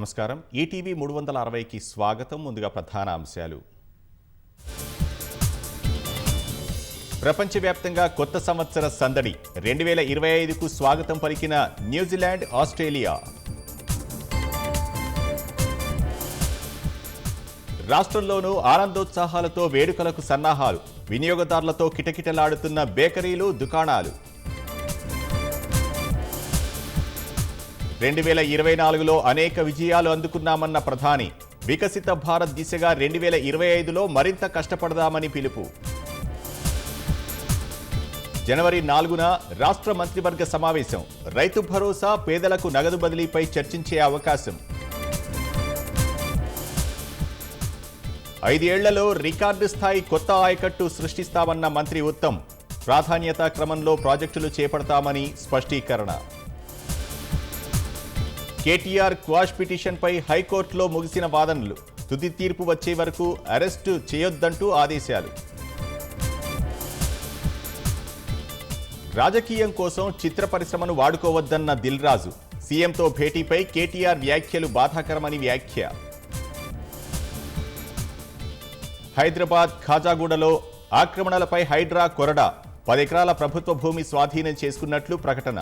నమస్కారం. ఈటీవీ 360కి స్వాగతం. ముందుగా ప్రధాన అంశాలు. ప్రపంచవ్యాప్తంగా కొత్త సంవత్సర సందడి 2025కు స్వాగతం పలికిన న్యూజిలాండ్, ఆస్ట్రేలియా. రాష్ట్రంలోనూ ఆనందోత్సాహాలతో వేడుకలకు సన్నాహాలు. వినియోగదారులతో కిటకిటలాడుతున్న బేకరీలు, దుకాణాలు. 2024లో అనేక విజయాలు అందుకున్నామన్న ప్రధాని. వికసిత భారత్ దిశగా 2025లో మరింత కష్టపడదామని పిలుపు. జనవరి 4న రాష్ట్ర మంత్రివర్గ సమావేశం. రైతు భరోసా, పేదలకు నగదు బదిలీపై చర్చించే అవకాశం. 5 ఏళ్లలో రికార్డు స్థాయి కొత్త ఆయకట్టు సృష్టిస్తామన్న మంత్రి ఉత్తమ్. ప్రాధాన్యతా క్రమంలో ప్రాజెక్టులు చేపడతామని స్పష్టీకరణ. కేటీఆర్ క్వాష్ పిటిషన్పై హైకోర్టులో ముగిసిన వాదనలు. తుది తీర్పు వచ్చే వరకు అరెస్టు చేయొద్దంటూ ఆదేశాలు. రాజకీయం కోసం చిత్ర పరిశ్రమను వాడుకోవద్దన్న దిల్ రాజు. సీఎంతో భేటీపై కేటీఆర్ వ్యాఖ్యలు బాధాకరమని వ్యాఖ్య. హైదరాబాద్ ఖాజాగూడలో ఆక్రమణలపై హైడ్రా కొరడా. 10 ఎకరాల ప్రభుత్వ భూమి స్వాధీనం చేసుకున్నట్లు ప్రకటన.